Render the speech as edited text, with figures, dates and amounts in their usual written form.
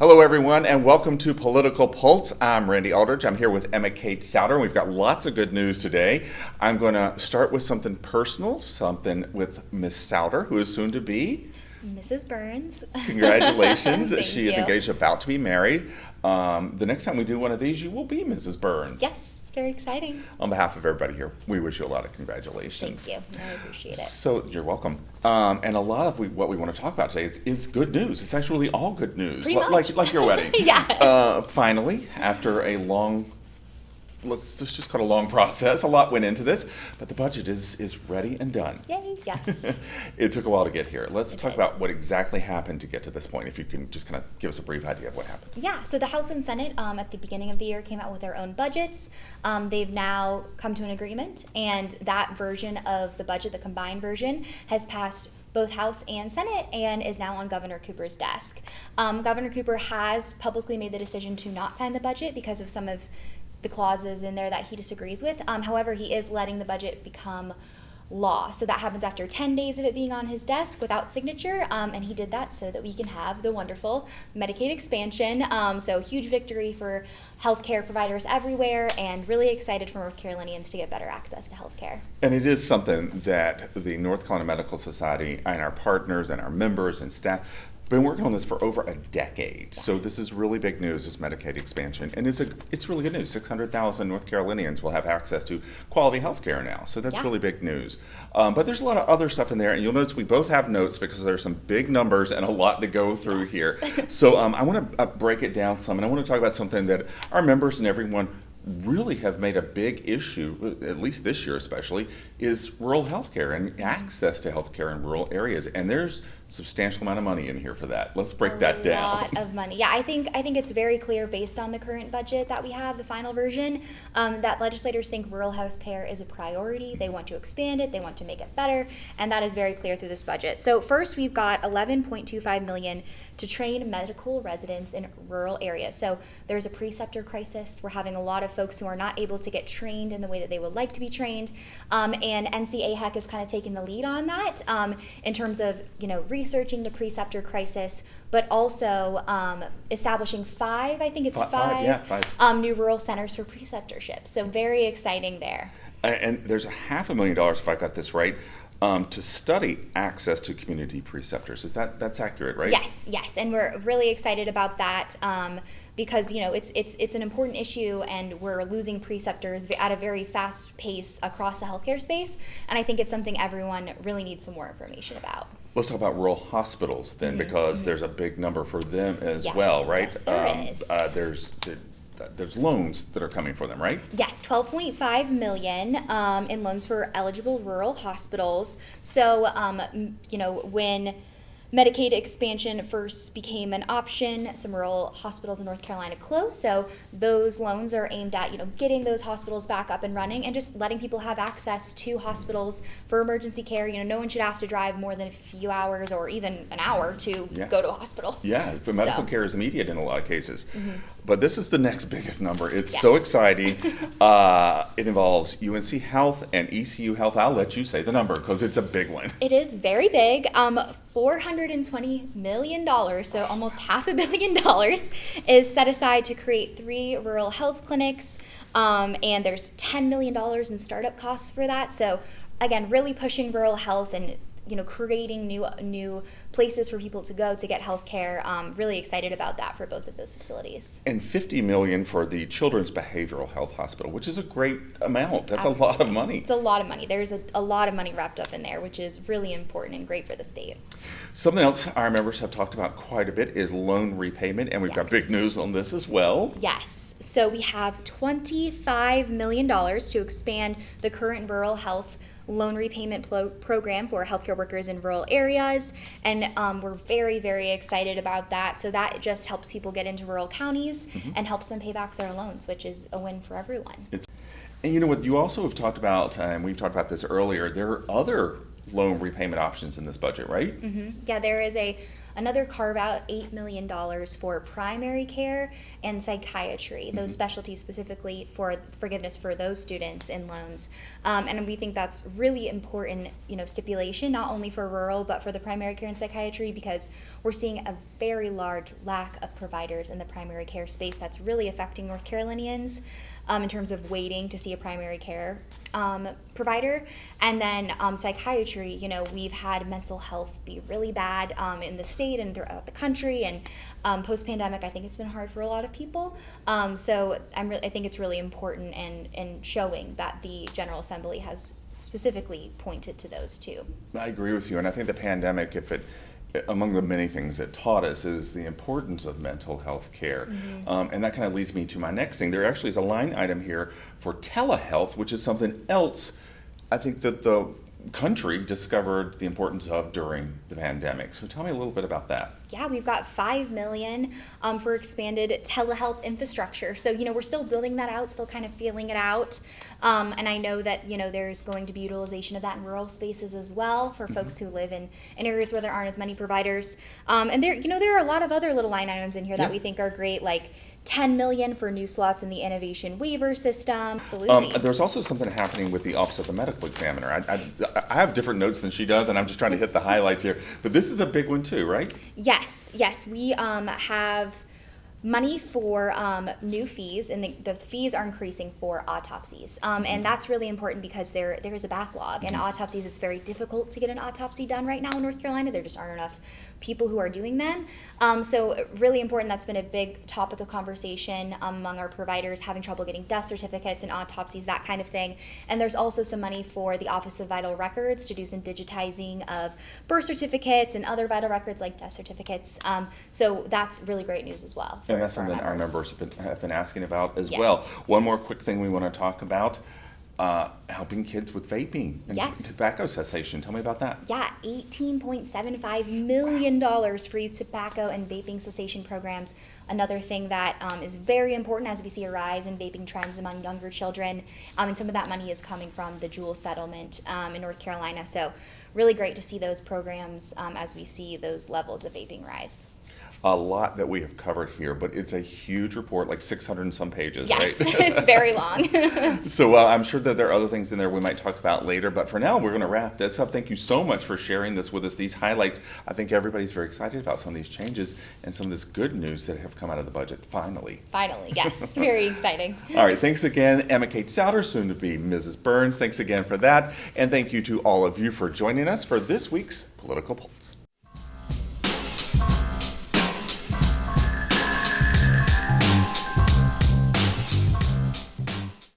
Hello, everyone, and welcome to Political Pulse. I'm Randy Aldridge. I'm here with Emma Kate Sowder. We've got lots of good news today. I'm going to start with something personal, something with Miss Sowder, who is soon to be Mrs. Burns. Congratulations. Thank She is you. engaged, about to be married. The next time we do one of these, you will be Mrs. Burns. Yes, very exciting. On behalf of everybody here, we wish you a lot of congratulations. Thank you. I appreciate it. So you're welcome. And a lot of what we want to talk about today is good news. It's actually all good news, Pretty much. like your wedding. Yeah. Finally, after a long, let's just call it a long process, a lot went into this, but the budget is ready and done. Yay, yes. It took a while to get here. Let's talk did. about what exactly happened to get to this point. If you can just kind of give us a brief idea of what happened. Yeah, so the House and Senate at the beginning of the year came out with their own budgets. They've now come to an agreement, and that version of the budget, the combined version, has passed both House and Senate and is now on Governor Cooper's desk. Governor Cooper has publicly made the decision to not sign the budget because of some of the clauses in there that he disagrees with. However, he is letting the budget become law. So that happens after 10 days of it being on his desk without signature, and he did that so that we can have the wonderful Medicaid expansion. So huge victory for healthcare providers everywhere, and really excited for North Carolinians to get better access to healthcare. And it is something that the North Carolina Medical Society and our partners and our members and staff been working on this for over a decade. So this is really big news, this Medicaid expansion. And it's really good news. 600,000 North Carolinians will have access to quality health care now. So that's really big news. But there's a lot of other stuff in there. And you'll notice we both have notes because there's some big numbers and a lot to go through here. So I want to break it down some. And I want to talk about something that our members and everyone really have made a big issue, at least this year especially, is rural healthcare and access to healthcare in rural areas. And there's a substantial amount of money in here for that. Let's break that down. A lot of money. Yeah, I think it's very clear based on the current budget that we have, the final version, that legislators think rural healthcare is a priority. They want to expand it. They want to make it better, and that is very clear through this budget. So first, we've got $11.25 million to train medical residents in rural areas. So there's a preceptor crisis. We're having a lot of folks who are not able to get trained in the way that they would like to be trained, and NCAHEC is kind of taking the lead on that in terms of researching the preceptor crisis, but also establishing five new rural centers for preceptorship. So very exciting there. And there's $500,000, if I got this right, to study access to community preceptors. That's accurate, right? Yes, and we're really excited about that because it's an important issue, and we're losing preceptors at a very fast pace across the healthcare space, and I think it's something everyone really needs some more information about. Let's talk about rural hospitals then, because there's a big number for them as well, right? Yes, there is. There's loans that are coming for them, right? Yes, $12.5 million in loans for eligible rural hospitals. So, when Medicaid expansion first became an option, some rural hospitals in North Carolina closed. So those loans are aimed at, getting those hospitals back up and running and just letting people have access to hospitals for emergency care. No one should have to drive more than a few hours or even an hour to go to a hospital. Yeah, the medical care is immediate in a lot of cases. But this is the next biggest number. It's so exciting. It involves UNC Health and ECU Health. I'll let you say the number because it's a big one. It is very big. $420 million, so almost $500 million, is set aside to create 3 rural health clinics, and there's $10 million in startup costs for that. So again, really pushing rural health and creating new places for people to go to get health care. Really excited about that for both of those facilities. And $50 million for the Children's Behavioral Health Hospital, which is a great amount. That's Absolutely. A lot of money. It's a lot of money. There's a lot of money wrapped up in there, which is really important and great for the state. Something else our members have talked about quite a bit is loan repayment, and we've got big news on this as well. Yes. So we have $25 million to expand the current rural health loan repayment program for healthcare workers in rural areas, and we're very, very excited about that. So that just helps people get into rural counties and helps them pay back their loans, which is a win for everyone. And what you also have talked about, and we've talked about this earlier, there are other loan repayment options in this budget, right? Yeah, there is a another carve out $8 million for primary care and psychiatry, those specialties specifically for forgiveness for those students in loans. And we think that's really important, stipulation, not only for rural, but for the primary care and psychiatry, because we're seeing a very large lack of providers in the primary care space that's really affecting North Carolinians in terms of waiting to see a primary care provider. And then psychiatry, we've had mental health be really bad in the state and throughout the country, and post-pandemic, I think it's been hard for a lot of people. So I think it's really important and showing that the General Assembly has specifically pointed to those two. I agree with you, and I think the pandemic, among the many things it taught us, is the importance of mental health care. And that kind of leads me to my next thing. There actually is a line item here for telehealth, which is something else I think that the country discovered the importance of during the pandemic. So tell me a little bit about that. Yeah, we've got $5 million for expanded telehealth infrastructure. So, we're still building that out, still kind of feeling it out. And I know that, there's going to be utilization of that in rural spaces as well for folks who live in areas where there aren't as many providers. And there are a lot of other little line items in here that we think are great, like $10 million for new slots in the innovation waiver system. Absolutely. There's also something happening with the Office of the Medical Examiner. I have different notes than she does, and I'm just trying to hit the highlights here. But this is a big one too, right? Yes. We have money for new fees, and the fees are increasing for autopsies. And that's really important because there is a backlog. And autopsies, it's very difficult to get an autopsy done right now in North Carolina. There just aren't enough people who are doing them. So really important. That's been a big topic of conversation among our providers, having trouble getting death certificates and autopsies, that kind of thing. And there's also some money for the Office of Vital Records to do some digitizing of birth certificates and other vital records like death certificates. So that's really great news as well. And that's something our members have been asking about as Yes. well. One more quick thing we want to talk about. Helping kids with vaping and tobacco cessation. Tell me about that. Yeah, $18.75 million for youth tobacco and vaping cessation programs. Another thing that is very important as we see a rise in vaping trends among younger children. And some of that money is coming from the Juul settlement in North Carolina. So really great to see those programs as we see those levels of vaping rise. A lot that we have covered here, but it's a huge report, like 600 and some pages, Yes, right? it's very long. So I'm sure that there are other things in there we might talk about later, but for now, we're going to wrap this up. Thank you so much for sharing this with us, these highlights. I think everybody's very excited about some of these changes and some of this good news that have come out of the budget, finally. Finally, yes, very exciting. All right, thanks again, Emma Kate Sowder, soon to be Mrs. Burns. Thanks again for that, and thank you to all of you for joining us for this week's Political Pulse.